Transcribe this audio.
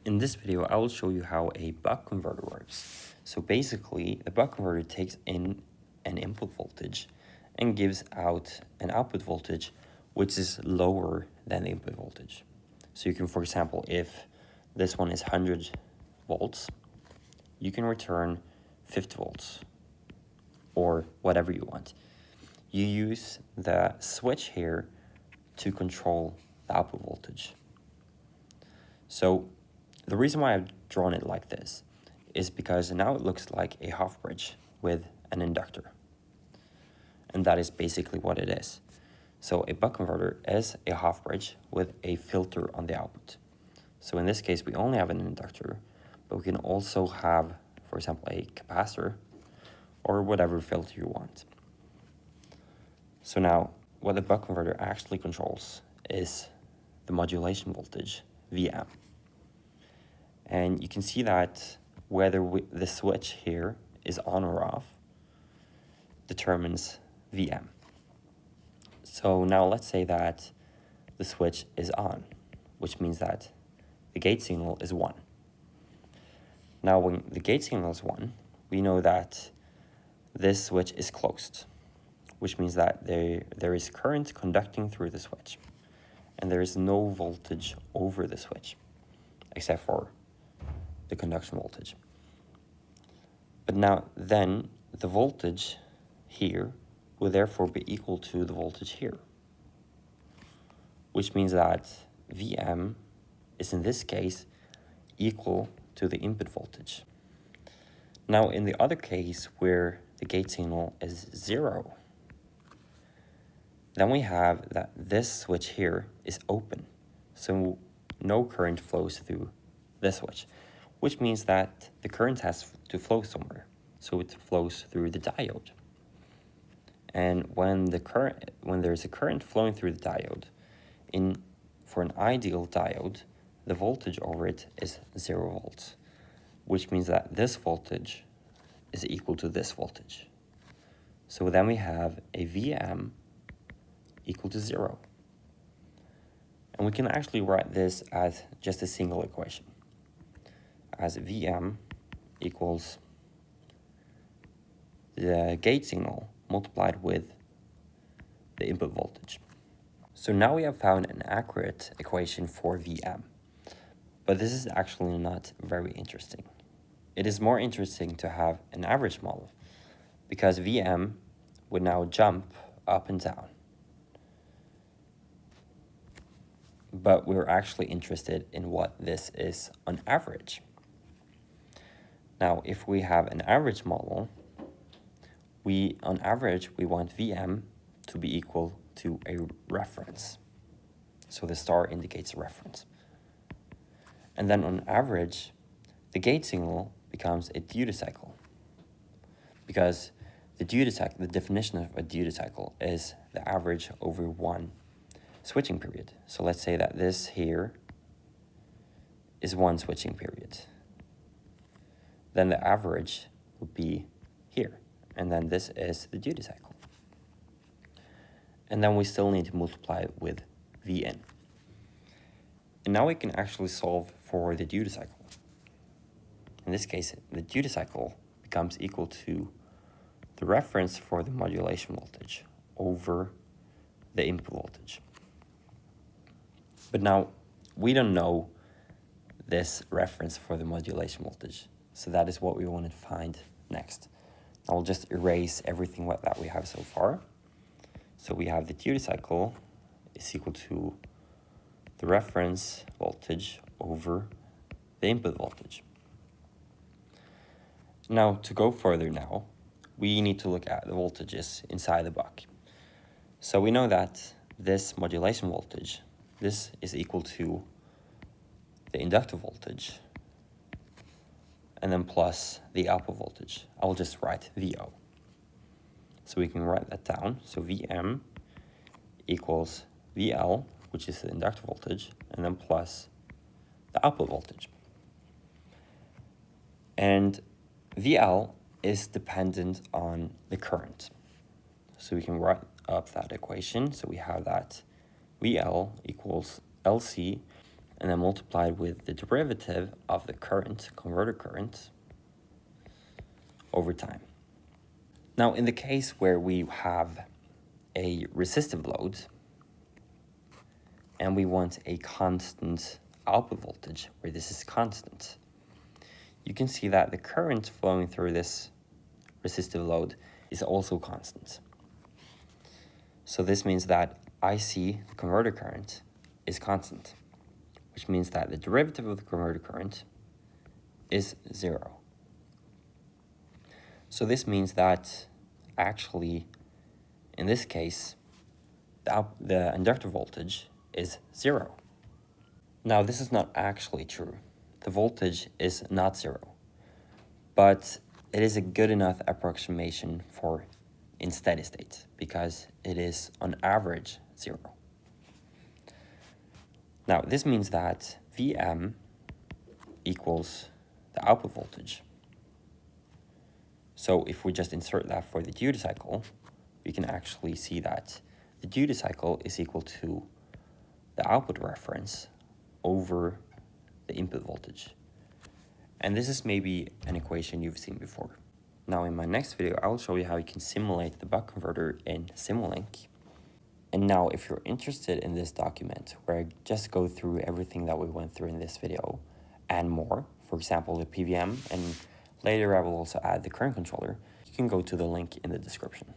In this video, I will show you how a buck converter works. So basically, the buck converter takes in an input voltage and gives out an output voltage which is lower than the input voltage. So you can, for example, if this one is 100 volts, you can return 50 volts or whatever you want. You use the switch here to control the output voltage. So the reason why I've drawn it like this is because now it looks like a half bridge with an inductor. And that is basically what it is. So a buck converter is a half bridge with a filter on the output. So in this case, we only have an inductor, but we can also have, for example, a capacitor or whatever filter you want. So now what the buck converter actually controls is the modulation voltage, Vm. And you can see that whether the switch here is on or off determines Vm. So now let's say that the switch is on, which means that the gate signal is 1. Now when the gate signal is 1, we know that this switch is closed, which means that there is current conducting through the switch, and there is no voltage over the switch, except for the conduction voltage. But now then the voltage here will therefore be equal to the voltage here, which means that Vm is in this case equal to the input voltage. Now in the other case where the gate signal is 0, then we have that this switch here is open, so no current flows through this switch, which means that the current has to flow somewhere, so it flows through the diode. And when there's a current flowing through the diode, for an ideal diode, the voltage over it is 0 volts, which means that this voltage is equal to this voltage. So then we have a Vm equal to 0. And we can actually write this as just a single equation, as Vm equals the gate signal multiplied with the input voltage. So now we have found an accurate equation for Vm, but this is actually not very interesting. It is more interesting to have an average model, because Vm would now jump up and down. But we're actually interested in what this is on average. Now, if we have an average model, on average, we want Vm to be equal to a reference. So the star indicates a reference. And then on average, the gate signal becomes a duty cycle, because the definition of a duty cycle is the average over one switching period. So let's say that this here is one switching period. Then the average would be here, and then this is the duty cycle. And then we still need to multiply it with Vn. And now we can actually solve for the duty cycle. In this case, the duty cycle becomes equal to the reference for the modulation voltage over the input voltage. But now we don't know this reference for the modulation voltage, so that is what we want to find next. I'll just erase everything that we have so far. So we have the duty cycle is equal to the reference voltage over the input voltage. Now, to go further now, we need to look at the voltages inside the buck. So we know that this modulation voltage, this is equal to the inductor voltage, and then plus the output voltage. I'll just write VO. So we can write that down. So Vm equals VL, which is the inductor voltage, and then plus the output voltage. And VL is dependent on the current. So we can write up that equation. So we have that VL equals LC and then multiplied with the derivative of the current, converter current, over time. Now, in the case where we have a resistive load and we want a constant output voltage, where this is constant, you can see that the current flowing through this resistive load is also constant. So this means that IC, the converter current, is constant, which means that the derivative of the converter current is 0. So this means that actually, in this case, the inductor voltage is 0. Now, this is not actually true. The voltage is not 0, but it is a good enough approximation for in steady state because it is on average 0. Now, this means that Vm equals the output voltage. So if we just insert that for the duty cycle, we can actually see that the duty cycle is equal to the output reference over the input voltage. And this is maybe an equation you've seen before. Now in my next video, I will show you how you can simulate the buck converter in Simulink. And now if you're interested in this document, where I just go through everything that we went through in this video and more, for example, the PWM, and later I will also add the current controller, you can go to the link in the description.